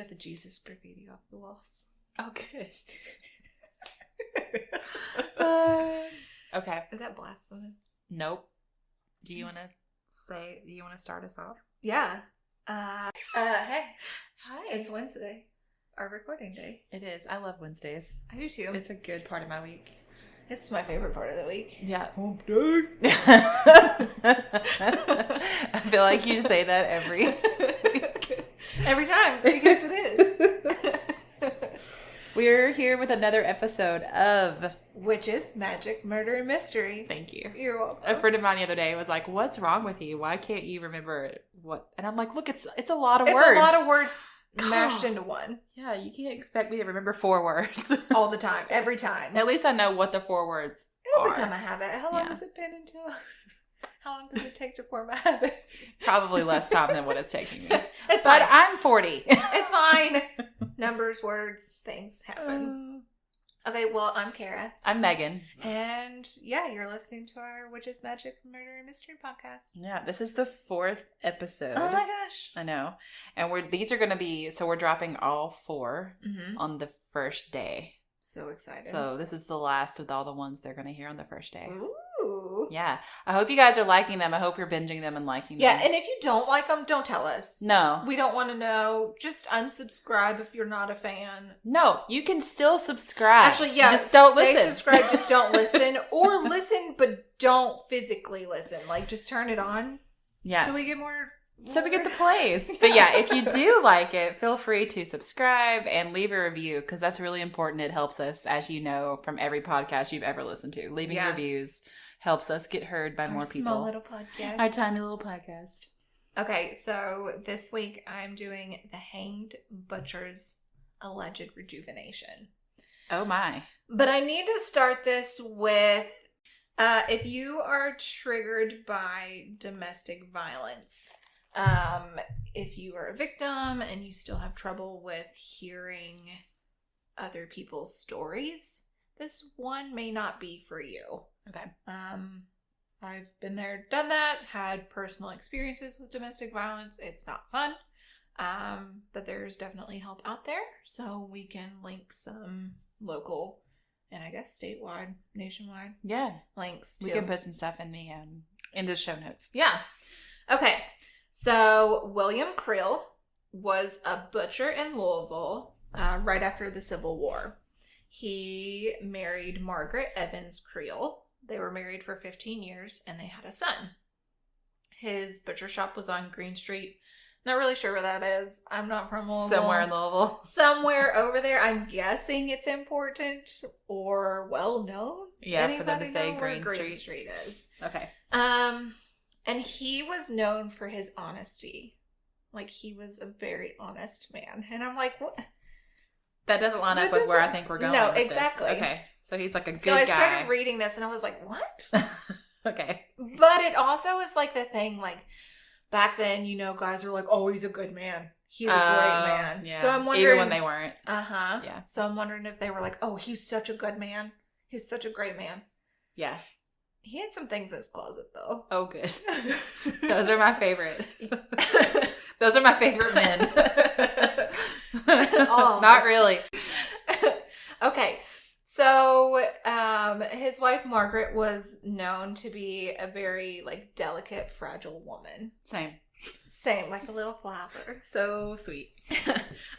got the Jesus graffiti off the walls. Oh, good. Okay. Is that blasphemous? Nope. Do you want to start us off? Yeah. Hey. Hi. It's Wednesday. Our recording day. It is. I love Wednesdays. I do too. It's a good part of my week. It's my favorite part of the week. Yeah. Hump day. I feel like you say that every time, because it is. We're here with another episode of Witches, Magic, Murder, and Mystery. Thank you. You're welcome. A friend of mine the other day was like, "What's wrong with you? Why can't you remember what?" And I'm like, "Look, it's a lot of words. It's a lot of words mashed into one. Yeah, you can't expect me to remember 4 words all the time, every time. At least I know what the 4 words It'll are. become a habit. How long has it been until? How long does it take to form a habit? Probably less time than what it's taking me. It's but fine. I'm 40. It's fine. Numbers, words, things happen. Okay, well, I'm Kara. I'm Megan. And yeah, you're listening to our Witches, Magic, Murder, and Mystery podcast. Yeah, this is the 4th episode. Oh my gosh. I know. And these are going to be, so we're dropping all 4 on the first day. So excited. So this is the last of all the ones they're going to hear on the first day. Ooh. Yeah. I hope you guys are liking them. I hope you're binging them and liking them. Yeah, and if you don't like them, don't tell us. No. We don't want to know. Just unsubscribe if you're not a fan. No, you can still subscribe. Actually, yeah. Just don't stay listen. Subscribe, just don't listen. Or listen, but don't physically listen. Like, just turn it on. Yeah. So we get more. So we get the plays. But yeah, if you do like it, feel free to subscribe and leave a review because that's really important. It helps us, as you know, from every podcast you've ever listened to. Leaving reviews helps us get heard by more people. Small little podcast. Our tiny little podcast. Okay, so this week I'm doing The Hanged Butcher's Alleged Rejuvenation. Oh my. But I need to start this with, if you are triggered by domestic violence, if you are a victim and you still have trouble with hearing other people's stories, this one may not be for you. Okay. I've been there, done that, had personal experiences with domestic violence. It's not fun. But there's definitely help out there. So we can link some local and I guess statewide, nationwide links too. We can put some stuff in the show notes. Yeah. Okay. So William Kriel was a butcher in Louisville right after the Civil War. He married Margaret Evans Kriel. They were married for 15 years and they had a son. His butcher shop was on Green Street. Not really sure where that is. I'm not from Louisville. Somewhere in Louisville. Somewhere over there. I'm guessing it's important or well known. Yeah, for them to say Green Street is. Okay. And he was known for his honesty. Like, he was a very honest man. And I'm like, what? That doesn't line up with where I think we're going. No, with exactly. This. Okay. So he's like a good guy. So I started reading this and I was like, what? Okay. But it also is like the thing, like, back then, guys were like, oh, he's a good man. He's a great man. Yeah. So I'm wondering. Even when they weren't. Uh-huh. Yeah. So I'm wondering if they were like, oh, he's such a good man. He's such a great man. Yeah. He had some things in his closet, though. Oh, good. Those are my favorite. Those are my favorite men. Not really. Okay. So, his wife, Margaret, was known to be a very, delicate, fragile woman. Same, like a little flower. So sweet.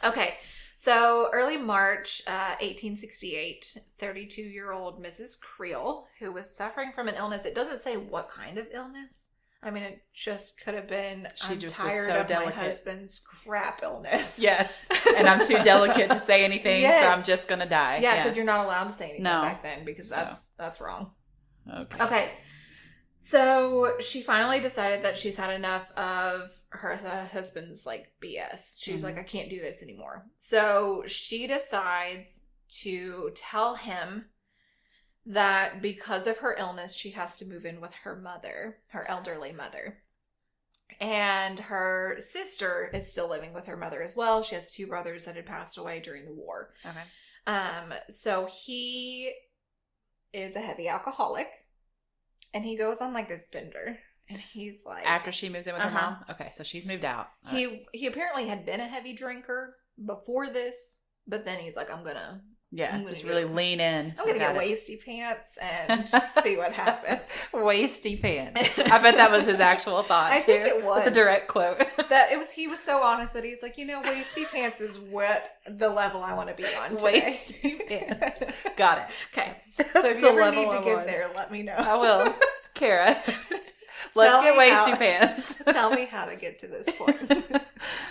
Okay. So, early March 1868, 32-year-old Mrs. Kriel, who was suffering from an illness. It doesn't say what kind of illness. I mean, it just could have been, I'm tired of delicate. My husband's crap illness. Yes. And I'm too delicate to say anything, so I'm just going to die. Yeah, because you're not allowed to say anything back then, because that's wrong. Okay. So she finally decided that she's had enough of her husband's, BS. She's like, I can't do this anymore. So she decides to tell him that because of her illness, she has to move in with her mother, her elderly mother. And her sister is still living with her mother as well. She has 2 brothers that had passed away during the war. Okay. So he is a heavy alcoholic. And he goes on, this bender. And he's like... After she moves in with her mom? Okay, so she's moved out. He apparently had been a heavy drinker before this, but then he's like, I'm gonna really lean in. I'm gonna get waisty pants and see what happens. Waisty pants. I bet that was his actual thought too. I think it was. It's a direct quote. He was so honest that he's like, waisty pants is what the level I want to be on today. Waisty pants. Got it. Okay. So if you ever need to get there, let me know. I will. Kara. Let's get waisty pants. Tell me how to get to this point.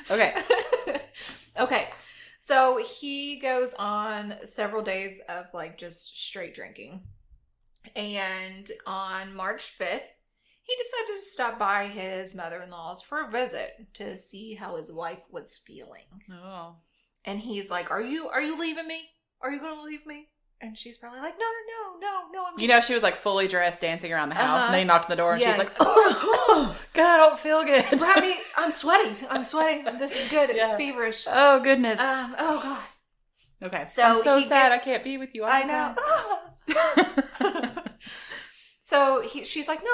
Okay. Okay. So he goes on several days of just straight drinking. And on March 5th, he decided to stop by his mother-in-law's for a visit to see how his wife was feeling. Oh. And he's like, Are you leaving me? Are you going to leave me? And she's probably like, no, I'm just... she was fully dressed dancing around the house, and then he knocked on the door, and she's like, oh, God, I don't feel good. Grab me. I'm sweating. This is good. It's feverish. Oh, goodness. Oh, God. Okay. So I'm so sad I can't be with you all the time. So she's like, no.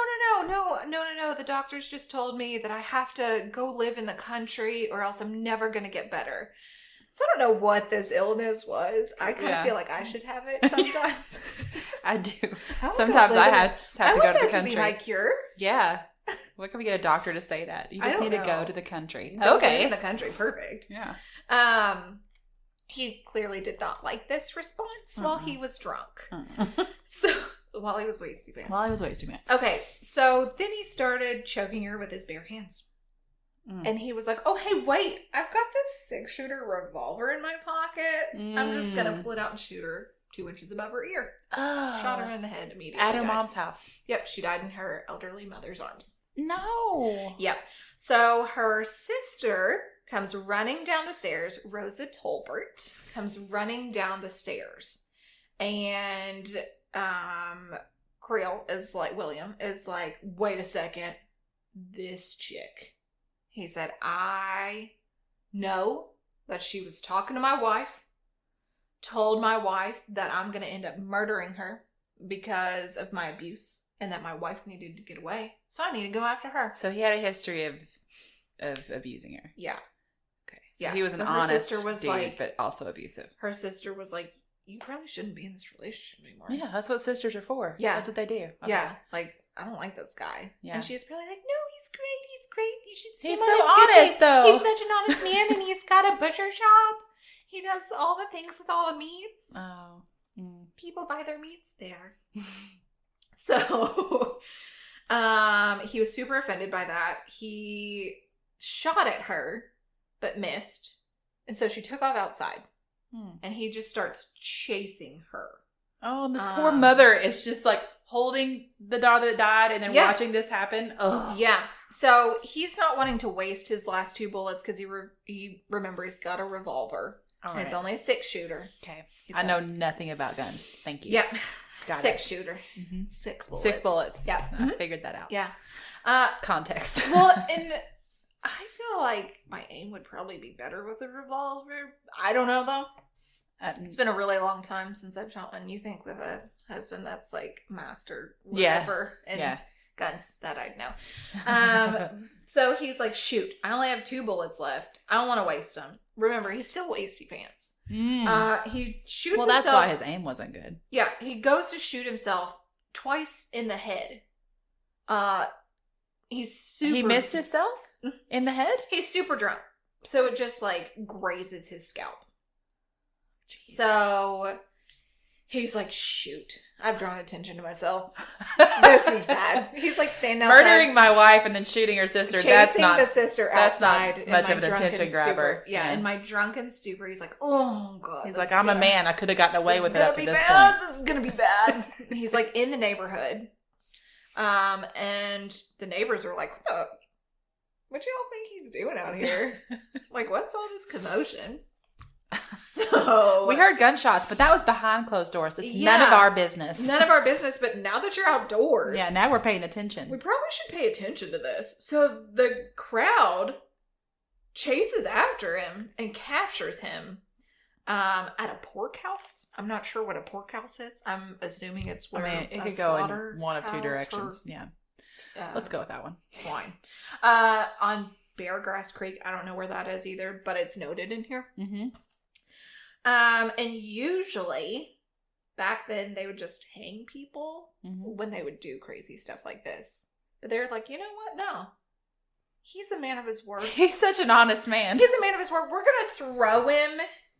The doctors just told me that I have to go live in the country or else I'm never going to get better. So I don't know what this illness was. I kind of feel like I should have it sometimes. I do. Sometimes I just have to go to the country. To be my cure. Yeah. What can we get a doctor to say that? You just need to go to the country. Okay. In the country. Perfect. Yeah. He clearly did not like this response while he was drunk. So while he was wasty pants. Okay. So then he started choking her with his bare hands. And he was like, oh, hey, wait, I've got this 6-shooter revolver in my pocket. I'm just going to pull it out and shoot her 2 inches above her ear. Oh. Shot her in the head immediately. At her mom's house. Yep, she died in her elderly mother's arms. No. Yep. So her sister comes running down the stairs. Rosa Tolbert comes running down the stairs. And William is like, wait a second. This chick. He said, I know that she was talking to my wife, told my wife that I'm going to end up murdering her because of my abuse and that my wife needed to get away. So I need to go after her. So he had a history of abusing her. Yeah. Okay. So he was an honest dude, but also abusive. Her sister was like, you probably shouldn't be in this relationship anymore. Yeah, that's what sisters are for. Yeah. That's what they do. Okay. Yeah. I don't like this guy. Yeah. And she's probably like, no, he's great. You should see him. He's so honest, though. He's such an honest man, and he's got a butcher shop. He does all the things with all the meats. Oh. People buy their meats there. So, he was super offended by that. He shot at her, but missed. And so she took off outside. And he just starts chasing her. Oh, and this poor mother is just holding the daughter that died and then watching this happen. Ugh. Yeah. So he's not wanting to waste his last 2 bullets because remember he's got a revolver. All right. And it's only a 6-shooter. Okay. I know nothing about guns. Thank you. Yep. 6-shooter. Mm-hmm. 6 bullets. 6 bullets. Yeah. I figured that out. Yeah. Context. Well, and I feel like my aim would probably be better with a revolver. I don't know though. It's been a really long time since I've shot one. You think with a husband that's mastered whatever and guns, that I'd know. So he's like, shoot, I only have 2 bullets left. I don't want to waste them. Remember, he's still wasty pants. He shoots himself. Well, that's why his aim wasn't good. Yeah, he goes to shoot himself twice in the head. He missed himself in the head? He's super drunk. So it just grazes his scalp. Jeez. So he's like, shoot, I've drawn attention to myself. This is bad. He's standing outside. Murdering my wife and then shooting her sister. Chasing the sister outside. That's not much of an attention grabber. Yeah, in my drunken stupor, he's like, oh, God. He's like, I'm a man. I could have gotten away with it up to this point. This is going to be bad. He's in the neighborhood. And the neighbors are like, what y'all think he's doing out here? What's all this commotion? So we heard gunshots, but that was behind closed doors. It's none of our business. None of our business, but now that you're outdoors. Yeah, now we're paying attention. We probably should pay attention to this. So the crowd chases after him and captures him at a pork house. I'm not sure what a pork house is. I'm assuming it's where it could go in one of 2 directions. Yeah. Let's go with that one. Swine. On Beargrass Creek. I don't know where that is either, but it's noted in here. Mm-hmm. And usually, back then, they would just hang people when they would do crazy stuff like this. But they were like, you know what? No. He's a man of his word. He's such an honest man. He's a man of his word. We're going to throw him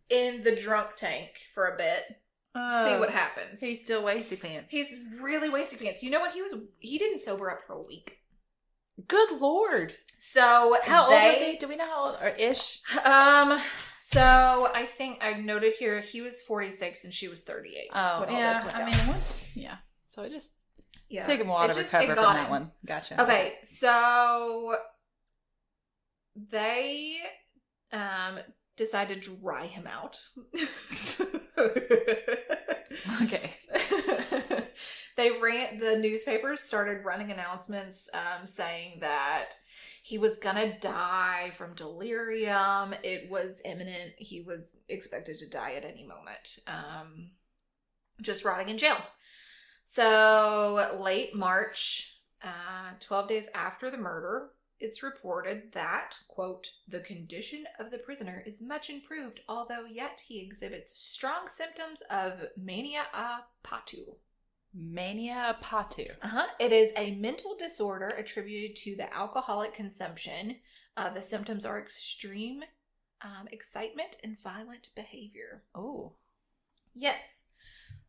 in the drunk tank for a bit. See what happens. He's still wasty pants. He's really wasty pants. You know what? He didn't sober up for a week. Good Lord. So how old was he? Do we know how old or ish? So I think I've noted here he was 46 and she was 38. Oh, yeah. So it just took him a while to recover from that one. Gotcha. Okay, so they decided to dry him out. Okay. The newspapers started running announcements saying that he was gonna die from delirium. It was imminent. He was expected to die at any moment. Just rotting in jail. So late March, 12 days after the murder, it's reported that, quote, the condition of the prisoner is much improved, although yet he exhibits strong symptoms of mania a potu. Mania a potu. It is a mental disorder attributed to the alcoholic consumption. The symptoms are extreme excitement and violent behavior. Oh. Yes.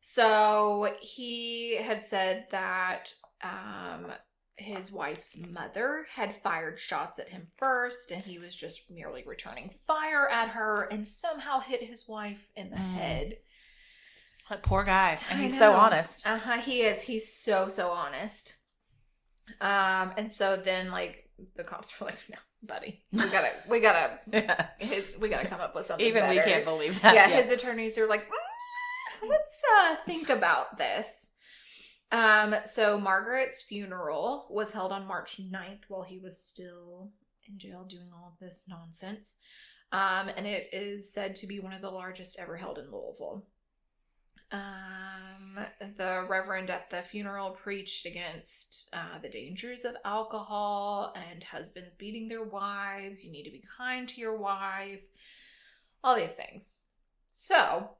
So he had said that his wife's mother had fired shots at him first, and he was just merely returning fire at her and somehow hit his wife in the head. That poor guy. And he's so honest. He is. He's so honest. And so then, like, the cops were like, no, buddy, we gotta come up with something Even better. We can't believe that. Yeah, his attorneys are like, let's think about this. So Margaret's funeral was held on March 9th while he was still in jail doing all of this nonsense. And it is said to be one of the largest ever held in Louisville. The reverend at the funeral preached against the dangers of alcohol and husbands beating their wives. You need to be kind to your wife. All these things. So,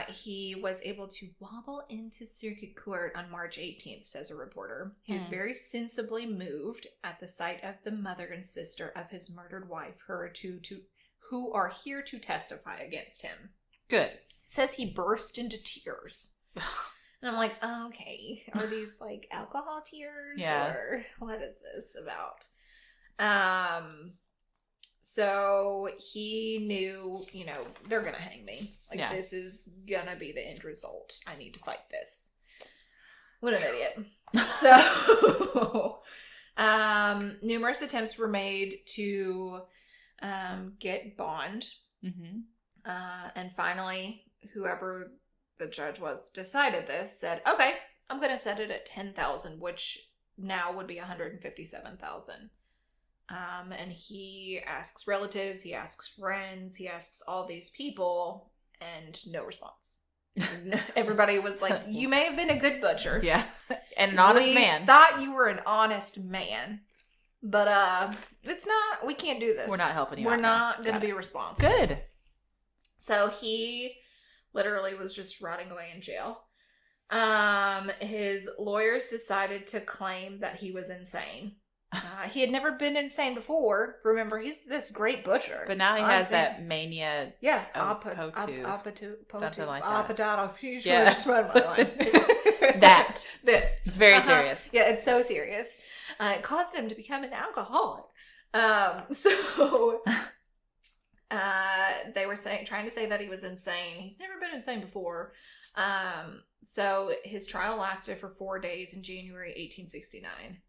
he was able to wobble into circuit court on March 18th, says a reporter. He was very sensibly moved at the sight of the mother and sister of his murdered wife, who are here to testify against him. Good. Says he burst into tears. And I'm like, okay, are these like alcohol tears? Yeah. Or what is this about? So he knew, they're going to hang me. This is going to be the end result. I need to fight this. What an idiot. So, numerous attempts were made to get bond. Mm-hmm. And finally, whoever the judge was decided this, said, okay, I'm going to set it at $10,000, which now would be $157,000. And he asks relatives, he asks friends, he asks all these people, and no response. Everybody was like, you may have been a good butcher. Yeah. And an honest man. Thought you were an honest man. But it's not, we can't do this. We're not helping you out. We're not going to be responsible. Good. So he literally was just rotting away in jail. His lawyers decided to claim that he was insane. He had never been insane before. Remember, he's this great butcher. But now he has that mania. Yeah. Something like that. Yeah. That. This. It's very serious. Yeah, it's so serious. It caused him to become an alcoholic. They were trying to say that he was insane. He's never been insane before. So his trial lasted for 4 days in January 1869.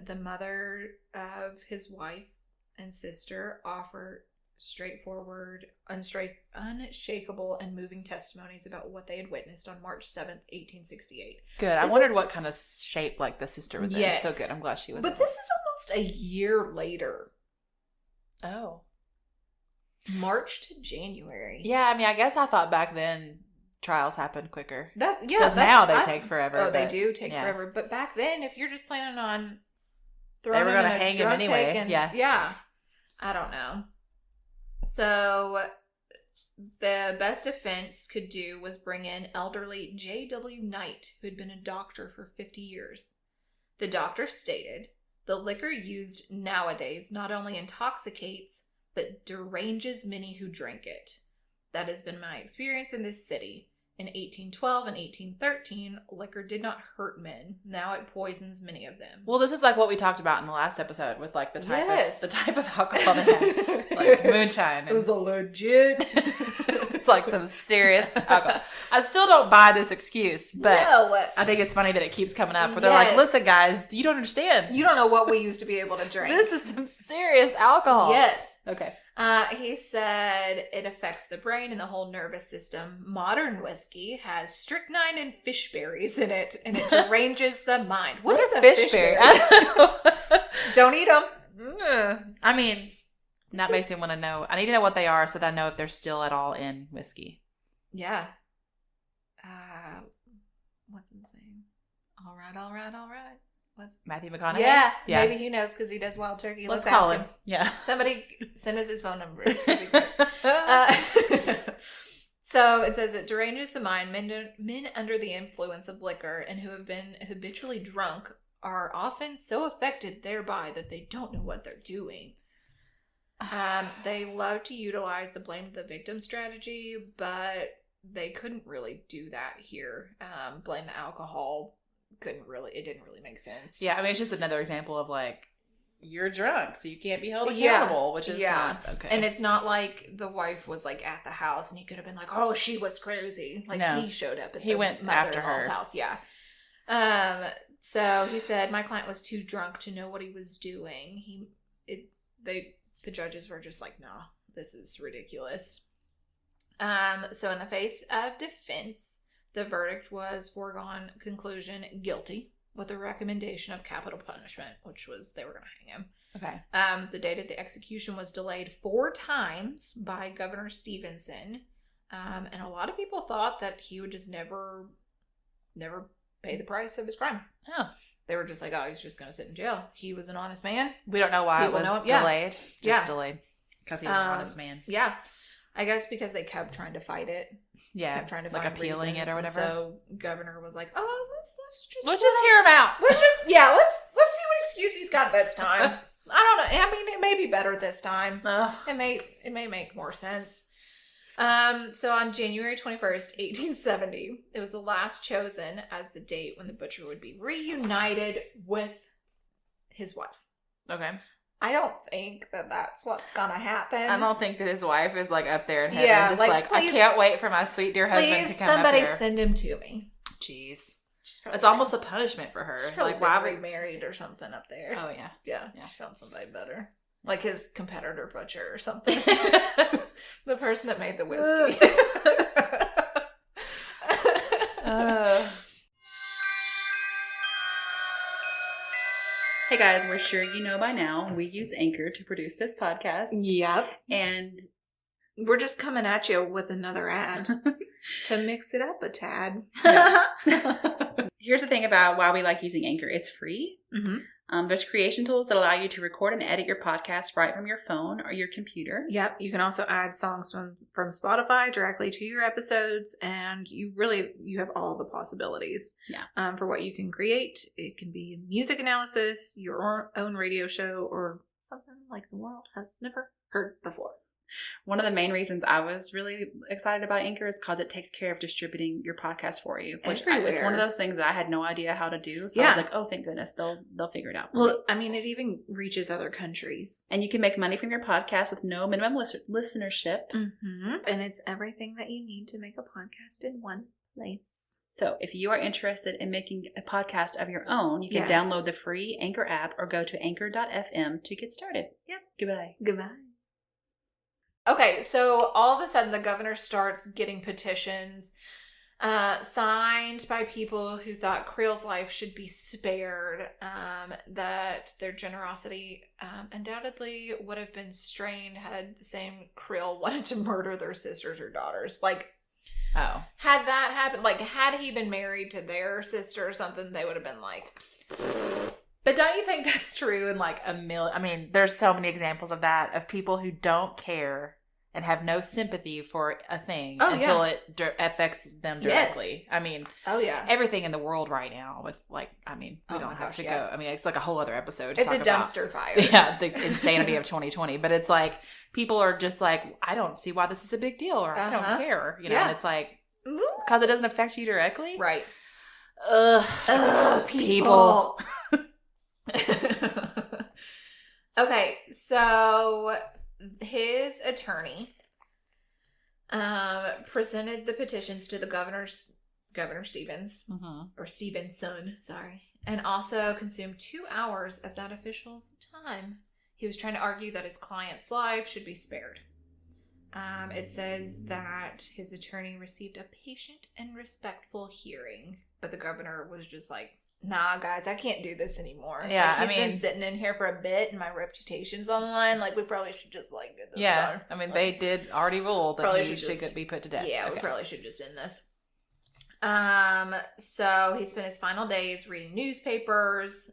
The mother of his wife and sister offered straightforward, unshakable, and moving testimonies about what they had witnessed on March 7th, 1868. Good. I wondered what kind of shape the sister was in. So good. I'm glad she was. But this is almost a year later. Oh. March to January. Yeah, I mean, I guess I thought back then trials happened quicker. Because now they take forever. Oh, they do take forever. But back then, if you're just planning on They were going to hang him anyway. Yeah. I don't know. So the best defense could do was bring in elderly J.W. Knight, who had been a doctor for 50 years. The doctor stated, the liquor used nowadays not only intoxicates, but deranges many who drink it. That has been my experience in this city. In 1812 and 1813, liquor did not hurt men. Now it poisons many of them. Well, this is like what we talked about in the last episode with like the type of alcohol they had. Like moonshine. It was a legit. It's like some serious alcohol. I still don't buy this excuse, but I think it's funny that it keeps coming up where they're like, listen guys, you don't understand. You don't know what we used to be able to drink. This is some serious alcohol. Yes. Okay. He said it affects the brain and the whole nervous system. Modern whiskey has strychnine and fish berries in it, and it deranges the mind. What is a fish berry? Don't eat them. I mean, that makes me want to know. I need to know what they are so that I know if they're still at all in whiskey. Yeah. What's his name? All right. What's Matthew McConaughey? Yeah. Maybe he knows because he does Wild Turkey. Let's call him. Yeah. Somebody send us his phone number. So it says it deranges the mind. Men under the influence of liquor and who have been habitually drunk are often so affected thereby that they don't know what they're doing. They love to utilize the blame the victim strategy, but they couldn't really do that here. Blame the alcohol. It didn't really make sense. Yeah, I mean, it's just another example of like, you're drunk, so you can't be held accountable, which is not okay. And it's not like the wife was like at the house and he could have been like, oh, she was crazy. Like he showed up at he went after her house. Yeah. So he said, my client was too drunk to know what he was doing. The judges were just like, nah, this is ridiculous. So in the face of defense, the verdict was foregone conclusion guilty with a recommendation of capital punishment, which was they were going to hang him. Okay. The date of the execution was delayed 4 times by Governor Stevenson. And a lot of people thought that he would just never pay the price of his crime. Oh. They were just like, oh, he's just going to sit in jail. He was an honest man. We don't know why it was delayed. Just delayed. Because he was an honest man. Yeah. I guess because they kept trying to fight it. Yeah. Kept trying to like appealing it or whatever. So governor was like, oh, let's just hear him out. Let's see what excuse he's got this time. I don't know. I mean, it may be better this time. It may make more sense. So on January 21st, 1870, it was the last chosen as the date when the butcher would be reunited with his wife. Okay. I don't think that that's what's gonna happen. I don't think that his wife is like up there in heaven, just like please, I can't wait for my sweet dear husband to come up here. Somebody send him to me. Jeez. It's almost a punishment for her. She's like, why we married or something up there? Oh yeah. Yeah. She found somebody better. Like his competitor butcher or something. The person that made the whiskey. Hey guys, we're sure you know by now we use Anchor to produce this podcast. Yep. And we're just coming at you with another ad to mix it up a tad. Here's the thing about why we like using Anchor. It's free. Mm-hmm. There's creation tools that allow you to record and edit your podcast right from your phone or your computer. Yep. You can also add songs from Spotify directly to your episodes, and you have all the possibilities. Yeah. For what you can create. It can be music analysis, your own radio show, or something like the world has never heard before. One of the main reasons I was really excited about Anchor is because it takes care of distributing your podcast for you, which is one of those things that I had no idea how to do. So I was like, oh, thank goodness, they'll figure it out for me. I mean, it even reaches other countries. And you can make money from your podcast with no minimum listenership. Mm-hmm. And it's everything that you need to make a podcast in one place. So if you are interested in making a podcast of your own, you can download the free Anchor app or go to anchor.fm to get started. Yep. Goodbye. Okay, so all of a sudden the governor starts getting petitions signed by people who thought Kriel's life should be spared, that their generosity undoubtedly would have been strained had the same Kriel wanted to murder their sisters or daughters. Like, had that happened, like had he been married to their sister or something, they would have been like, But don't you think that's true in like a million? I mean, there's so many examples of that, of people who don't care and have no sympathy for a thing until it affects them directly. Yes. I mean, everything in the world right now with like, I mean, we don't have to go. I mean, it's like a whole other episode. It's a dumpster fire. Yeah, the insanity of 2020. But it's like, people are just like, I don't see why this is a big deal, or I don't care. You know, and it's like, because it doesn't affect you directly. Right. People. Okay, so his attorney presented the petitions to the Governor Stevens, or Stevenson, sorry, and also consumed 2 hours of that official's time. He was trying to argue that his client's life should be spared. It says that his attorney received a patient and respectful hearing, but the governor was just like, nah, guys, I can't do this anymore. Yeah, like, he's been sitting in here for a bit, and my reputation's on the line. Like, we probably should just, like, get this done. I mean, they did already rule that he should be put to death. Yeah, we probably should just end this. So he spent his final days reading newspapers.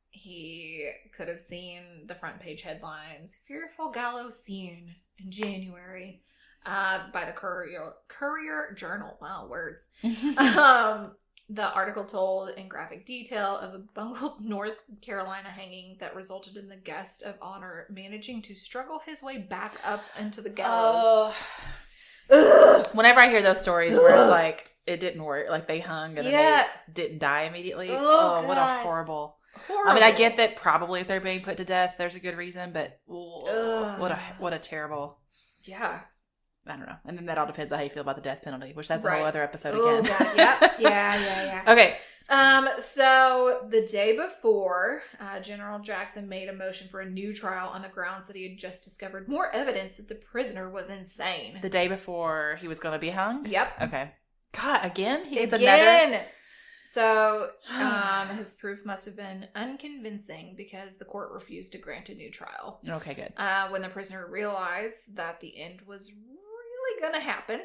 He could have seen the front page headlines, "Fearful Gallows Scene in January," by the Courier Journal. Wow, words. The article told in graphic detail of a bungled North Carolina hanging that resulted in the guest of honor managing to struggle his way back up into the gallows. Whenever I hear those stories where it's like, it didn't work, like they hung and then they didn't die immediately. What a horrible. I mean, I get that probably if they're being put to death, there's a good reason, but what a terrible. Yeah. I don't know. And then that all depends on how you feel about the death penalty, which that's a whole other episode again. God. Yep. Yeah. Okay. So the day before, General Jackson made a motion for a new trial on the grounds that he had just discovered more evidence that the prisoner was insane. The day before he was going to be hung? Yep. Okay. God, again? He gets another? Again! So, his proof must have been unconvincing because the court refused to grant a new trial. Okay, good. When the prisoner realized that the end was really going to happen,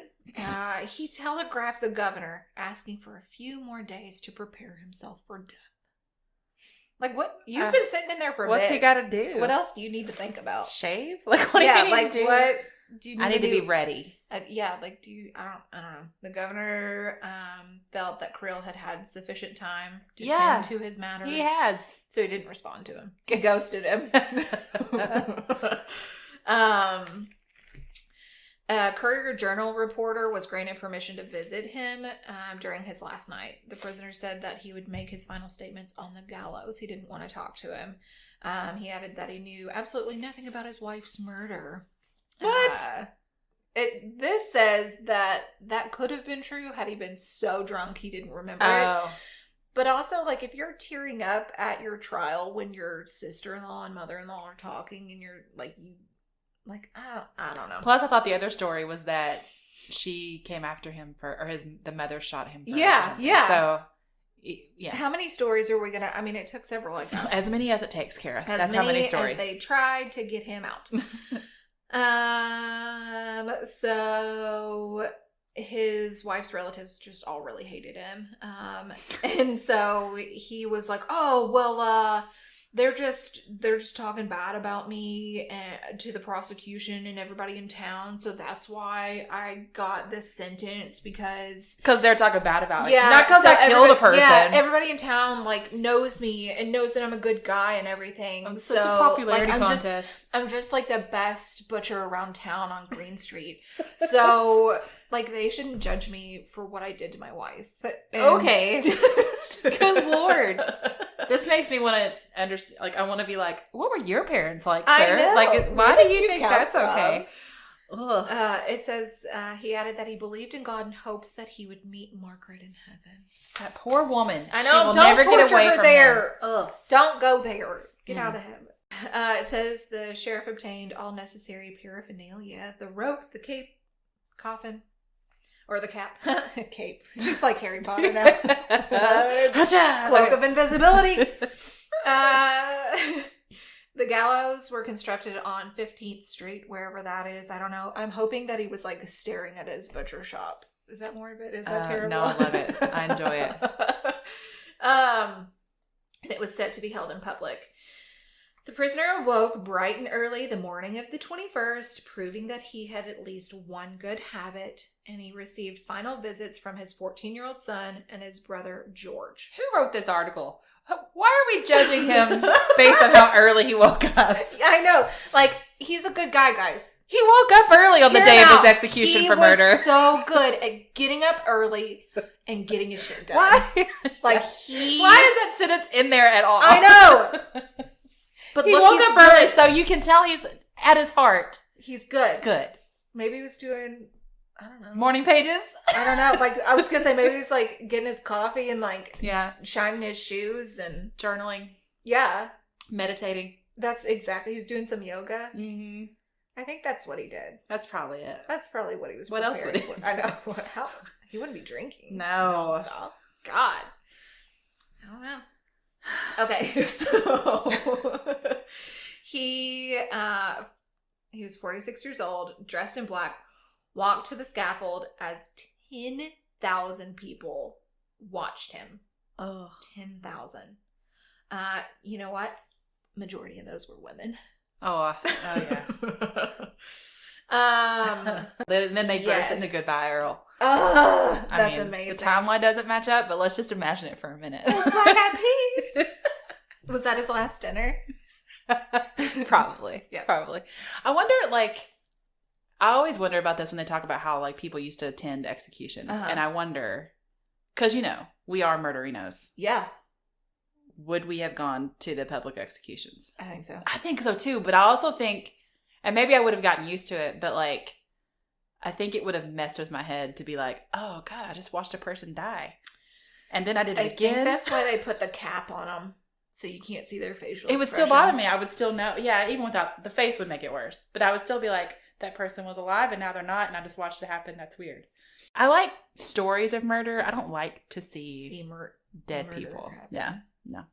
he telegraphed the governor asking for a few more days to prepare himself for death. Like, what? You've been sitting in there for a bit. What's he got to do? What else do you need to think about? Shave? Like, what do you need to do? What do you need I need to be ready. I don't know. The governor felt that Kriel had sufficient time to tend to his matters. He has. So he didn't respond to him. He ghosted him. A Courier Journal reporter was granted permission to visit him during his last night. The prisoner said that he would make his final statements on the gallows. He didn't want to talk to him. He added that he knew absolutely nothing about his wife's murder. What? This says that could have been true had he been so drunk he didn't remember it. But also, like, if you're tearing up at your trial when your sister-in-law and mother-in-law are talking and you're, like, I don't know. Plus, I thought the other story was that she came after him the mother shot him first. Yeah. So, yeah. How many stories are we going to, I mean, it took several like this. As many as it takes, Kara. That's how many stories. As they tried to get him out. So his wife's relatives just all really hated him. And so he was like, oh, well, they're just talking bad about me to the prosecution and everybody in town. So that's why I got this sentence because they're talking bad about me. Not because I killed a person. Yeah, everybody in town like knows me and knows that I'm a good guy and everything. I'm such a popularity contest. I'm just like the best butcher around town on Green Street. So like they shouldn't judge me for what I did to my wife. Okay. Good Lord. This makes me want to understand. Like, I want to be like, what were your parents like, sir? I know. Like, why do you think that's okay? It says he added that he believed in God in hopes that he would meet Margaret in heaven. That poor woman. I know. She will never get away from there. Don't go there. Get out of heaven. It says the sheriff obtained all necessary paraphernalia: the rope, the cape, coffin. Or the cap. Cape. It's like Harry Potter now. Cloak of invisibility. The gallows were constructed on 15th Street, wherever that is. I don't know. I'm hoping that he was like staring at his butcher shop. Is that morbid? Is that terrible? No, I love it. I enjoy it. it was set to be held in public. The prisoner awoke bright and early the morning of the 21st, proving that he had at least one good habit, and he received final visits from his 14-year-old son and his brother, George. Who wrote this article? Why are we judging him based on how early he woke up? I know. Like, he's a good guy, guys. He woke up early on the day of his execution for murder. He was so good at getting up early and getting his shit done. Why? Like, Why is that sentence in there at all? I know. But he woke up early, so you can tell he's at his heart. He's good. Good. Maybe he was doing, I don't know. Morning pages? I don't know. Like, I was going to say, maybe he's like getting his coffee and like shining his shoes and journaling. Yeah. Meditating. That's exactly. He was doing some yoga. Mm-hmm. I think that's what he did. That's probably it. That's probably what he was. What else would he do? I know. How? He wouldn't be drinking. No. Stop. God. I don't know. Okay, so he was 46 years old, dressed in black, walked to the scaffold as 10,000 people watched him. Oh, 10,000. You know what? Majority of those were women. Oh yeah. Then they burst into Goodbye Earl. Oh, that's amazing. The timeline doesn't match up, but let's just imagine it for a minute. Those Black Eyed Peas. Was that his last dinner? Probably. Yeah, probably. I wonder, I always wonder about this when they talk about how, people used to attend executions. Uh-huh. And I wonder, because, we are murderinos. Yeah. Would we have gone to the public executions? I think so. I think so, too. But I also think, and maybe I would have gotten used to it, but, I think it would have messed with my head to be like, oh, God, I just watched a person die. And then I did it again. I think that's why they put the cap on them, so you can't see their facial expressions. It would still bother me. I would still know. Yeah, even without, the face would make it worse. But I would still be like, that person was alive and now they're not, and I just watched it happen. That's weird. I like stories of murder. I don't like to see dead people. Happen. Yeah, no.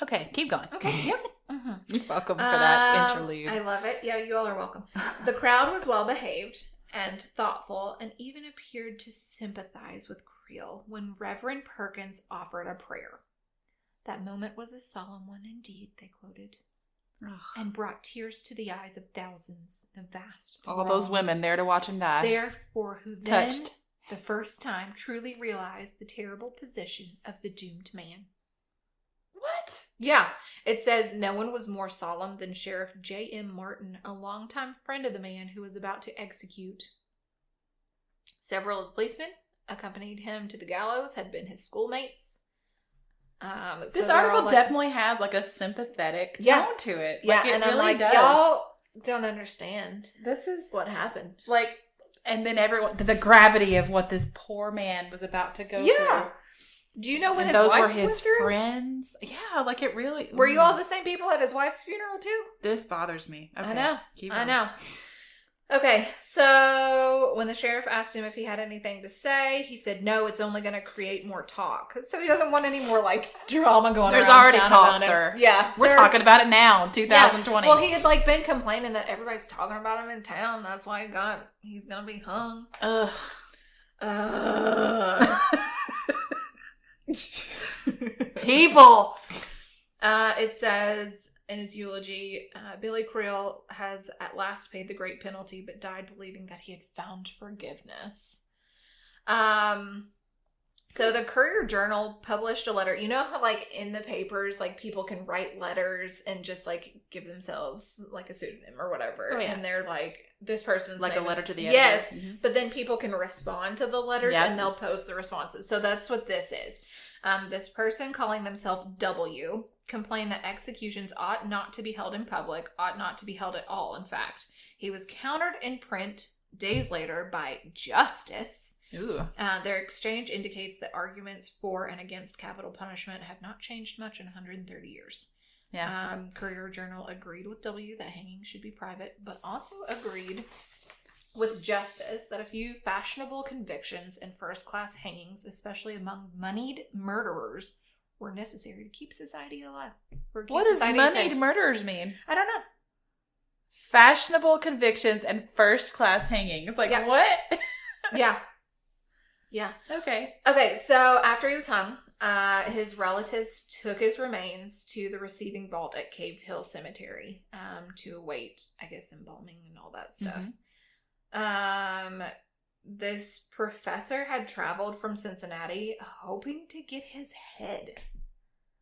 Okay, keep going. Okay, yep. Mm-hmm. You're welcome for that interlude. I love it. Yeah, you all are welcome. The crowd was well behaved and thoughtful and even appeared to sympathize with Kriel when Reverend Perkins offered a prayer. That moment was a solemn one indeed, they quoted, and brought tears to the eyes of thousands, the vast throng. All those women there to watch him die. Therefore, who then, the first time, truly realized the terrible position of the doomed man. What? Yeah. It says no one was more solemn than Sheriff J.M. Martin, a longtime friend of the man who was about to execute. Several of the policemen accompanied him to the gallows, had been his schoolmates. This article definitely has a sympathetic tone to it. Yeah, it and really I'm like, does. Y'all don't understand. This is what happened. And then everyone, the gravity of what this poor man was about to go through. Do you know when and his those wife were his went through? Friends? Yeah, it really... Were you all the same people at his wife's funeral too? This bothers me. Okay. I know. Keep going. I know. Okay, so when the sheriff asked him if he had anything to say, he said, no, it's only going to create more talk. So he doesn't want any more, drama going on. There's already talk, sir. Yeah. We're talking about it now, 2020. Yeah. Well, he had, been complaining that everybody's talking about him in town. That's why he's going to be hung. People. It says in his eulogy, Billy Kriel has at last paid the great penalty, but died believing that he had found forgiveness. So the Courier-Journal published a letter. You know how in the papers, people can write letters and just give themselves a pseudonym or whatever. Oh, yeah. And they're this person's a letter to the editor. Yes. Mm-hmm. But then people can respond to the letters and they'll post the responses. So that's what this is. This person calling themselves W complained that executions ought not to be held in public, ought not to be held at all, in fact. He was countered in print days later by Justice. Ooh. Their exchange indicates that arguments for and against capital punishment have not changed much in 130 years. Yeah. Courier-Journal agreed with W that hanging should be private, but also agreed with Justice that a few fashionable convictions and first-class hangings, especially among moneyed murderers, were necessary to keep society alive. What does moneyed murderers mean? I don't know. Fashionable convictions and first-class hangings. What? Yeah. Yeah. Okay. Okay, so after he was hung, his relatives took his remains to the receiving vault at Cave Hill Cemetery to await, I guess, embalming and all that stuff. This professor had traveled from Cincinnati hoping to get his head.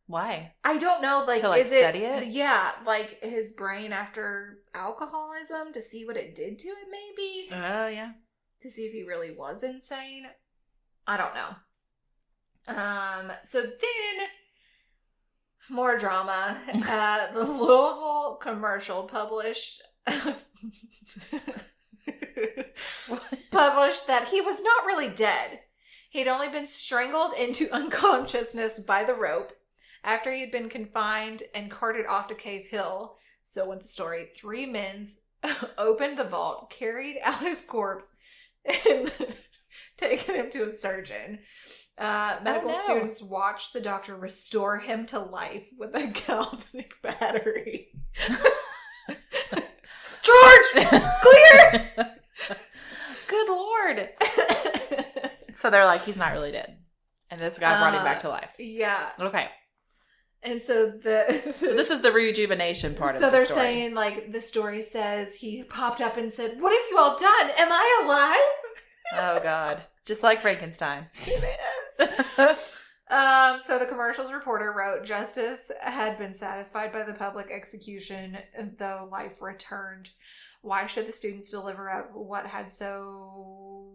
Why? I don't know. Like, to study it? Yeah, like his brain after alcoholism to see what it did to it, maybe. Oh, yeah. To see if he really was insane. I don't know. So then, more drama. The Louisville Commercial published that he was not really dead. He'd only been strangled into unconsciousness by the rope after he had been confined and carted off to Cave Hill. So went the story. 3 men opened the vault, carried out his corpse, and taken him to a surgeon. Medical students watched the doctor restore him to life with a galvanic battery. George! Clear! Good Lord. So they're like, he's not really dead. And this guy brought him back to life. Yeah. Okay. And so so this is the rejuvenation part of the story. So they're saying, like, the story says he popped up and said, "What have you all done? Am I alive?" Oh, God. Just like Frankenstein. It is. So the commercial's reporter wrote, "Justice had been satisfied by the public execution, though life returned. Why should the students deliver up what had so...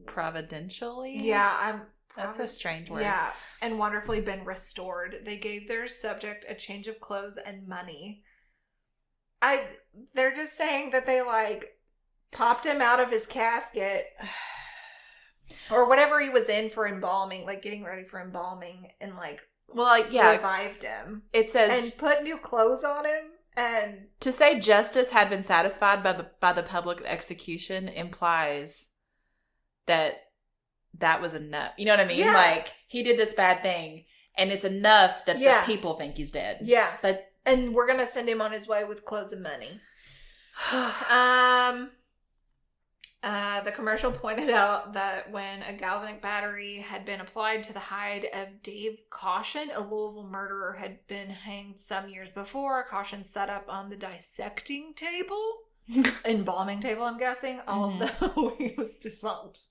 providentially?" Yeah, That's a strange word. Yeah, and wonderfully been restored. They gave their subject a change of clothes and money. They're just saying that they, like, popped him out of his casket or whatever he was in for embalming, like getting ready for embalming, and revived him. It says, and put new clothes on him. And to say justice had been satisfied by the public execution implies that was enough. You know what I mean? Yeah. Like, he did this bad thing, and it's enough that the people think he's dead. Yeah. But, and we're going to send him on his way with clothes and money. The commercial pointed out that when a galvanic battery had been applied to the hide of Dave Caution, a Louisville murderer had been hanged some years before. Caution set up on the dissecting table, embalming table, I'm guessing, although he was defunct.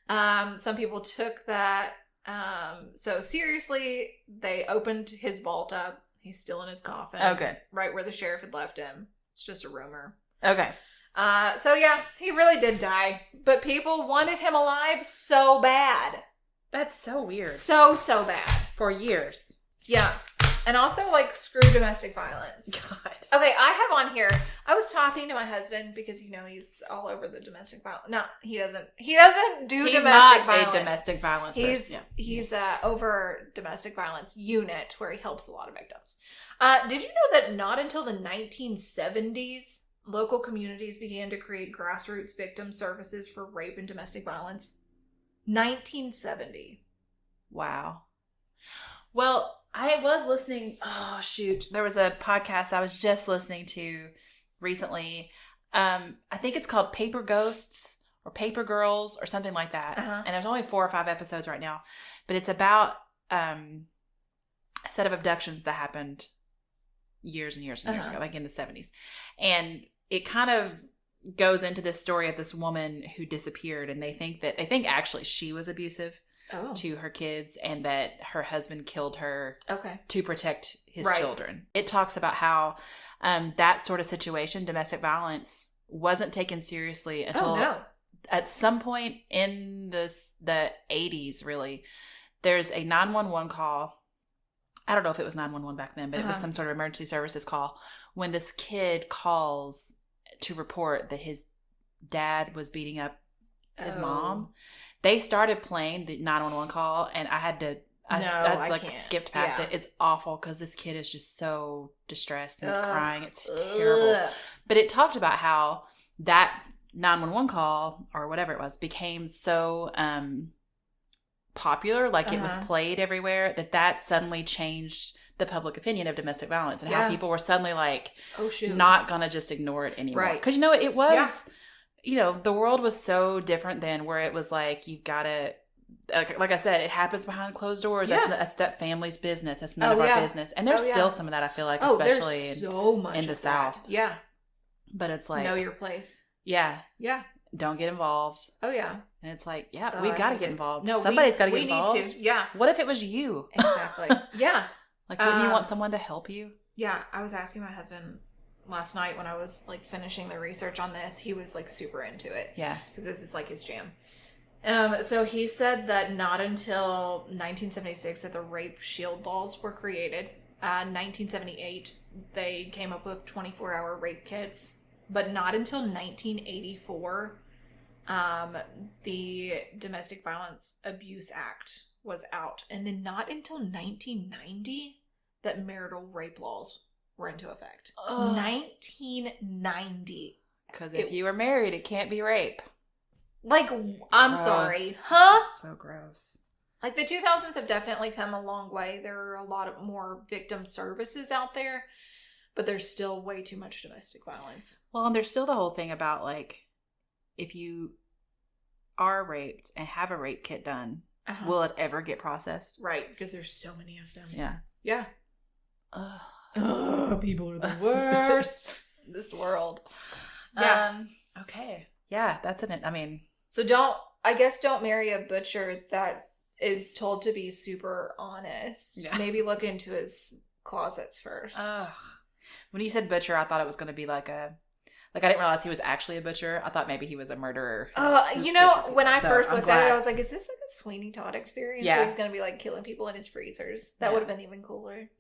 Some people took that so seriously. They opened his vault up. He's still in his coffin. Okay. Right where the sheriff had left him. It's just a rumor. Okay. So yeah, he really did die. But people wanted him alive so bad. That's so weird. So bad. For years. Yeah. And also, like, screw domestic violence. God. Okay, I have on here, I was talking to my husband because, you know, he's all over the domestic violence. No, he doesn't do he's domestic violence. He's not a domestic violence person. He's over domestic violence unit where he helps a lot of victims. Did you know that not until the 1970s, local communities began to create grassroots victim services for rape and domestic violence? 1970. Wow. Well, I was listening. Oh, shoot. There was a podcast I was just listening to recently. I think it's called Paper Ghosts or Paper Girls or something like that. Uh-huh. And there's only 4 or 5 episodes right now. But it's about a set of abductions that happened years and years and years ago, like in the 70s. And it kind of goes into this story of this woman who disappeared. And they think actually she was abusive. To her kids, and that her husband killed her to protect his children. It talks about how that sort of situation, domestic violence, wasn't taken seriously until at some point in the 80s, really. There's a 911 call. I don't know if it was 911 back then, but it was some sort of emergency services call when this kid calls to report that his dad was beating up his mom. They started playing the 911 call, and I skipped past it. It's awful because this kid is just so distressed and crying. It's terrible. But it talked about how that 911 call, or whatever it was, became so popular, like it was played everywhere, that suddenly changed the public opinion of domestic violence and how people were suddenly like, not going to just ignore it anymore. Because, you know, it was... you know, the world was so different then, where it was like, you've got to, like I said, it happens behind closed doors. Yeah. That's that family's business. That's none of our business. And there's still some of that, I feel like, especially in the South. Yeah. But it's like, know your place. Yeah. Yeah. Don't get involved. Oh, yeah. And it's like, we got to get involved. No, somebody's got to get involved. We need to. Yeah. What if it was you? Exactly. Yeah. Like, wouldn't you want someone to help you? Yeah. I was asking my husband last night when I was like finishing the research on this. He was like super into it. Yeah. Because this is like his jam. So he said that not until 1976 that the rape shield laws were created. 1978, they came up with 24-hour rape kits. But not until 1984, the Domestic Violence Abuse Act was out. And then not until 1990 that marital rape laws were into effect. 1990. Because if you were married, it can't be rape. Like, I'm sorry. Huh? So gross. Like, the 2000s have definitely come a long way. There are a lot of more victim services out there, but there's still way too much domestic violence. Well, and there's still the whole thing about, like, if you are raped and have a rape kit done, will it ever get processed? Right, because there's so many of them. Yeah. Yeah. People are the worst. This world. Yeah. Okay. Yeah, that's it. I mean... So don't marry a butcher that is told to be super honest. Yeah. Maybe look into his closets first. When you said butcher, I thought it was going to be like I didn't realize he was actually a butcher. I thought maybe he was a murderer. You know, when I first looked at it, I was like, is this like a Sweeney Todd experience? Yeah. Where he's going to be like killing people in his freezers? That would have been even cooler.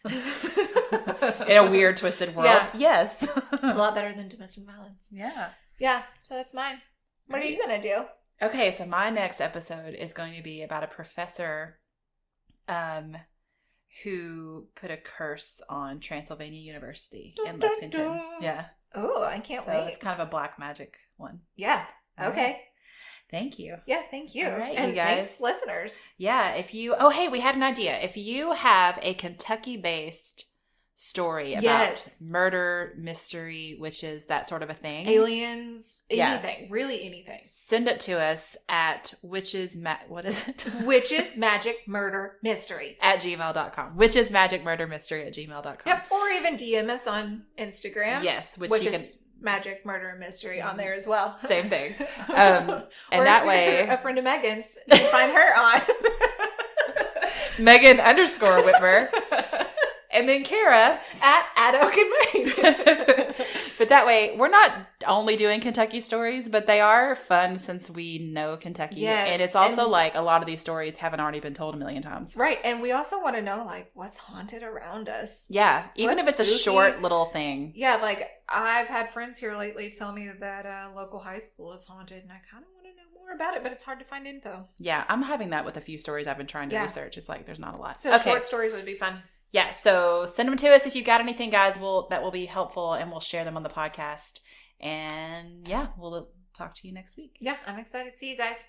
In a weird, twisted world. Yeah. Yes. A lot better than domestic violence. Yeah. Yeah. So that's mine. What are you going to do? Okay. So my next episode is going to be about a professor who put a curse on Transylvania University in Lexington. Yeah. Oh, I can't wait. It's kind of a black magic one. Yeah. Okay. Right. Thank you. Yeah, thank you. All right, and you guys. Thanks, listeners. Yeah, hey, we had an idea. If you have a Kentucky-based story about murder, mystery, witches, that sort of a thing. Aliens, anything. Really anything. Send it to us at what is it? Witches Magic Murder Mystery @gmail.com. Witches Magic Murder Mystery @gmail.com. Yep, or even DM us on Instagram. Yes, which is Magic Murder Mystery on there as well. Same thing. And that way... a friend of Megan's, you can find her on Megan _Whitmer. And then Kara at Oak and Main. But that way, we're not only doing Kentucky stories, but they are fun since we know Kentucky. Yes. And it's also like a lot of these stories haven't already been told a million times. Right. And we also want to know, like, what's haunted around us. Yeah. Even if it's spooky? A short little thing. Yeah. Like, I've had friends here lately tell me that local high school is haunted, and I kind of want to know more about it, but it's hard to find info. Yeah. I'm having that with a few stories I've been trying to research. It's like, there's not a lot. So short stories would be fun. Yeah, so send them to us if you got anything, guys. That will be helpful, and we'll share them on the podcast. And yeah, we'll talk to you next week. Yeah, I'm excited to see you guys.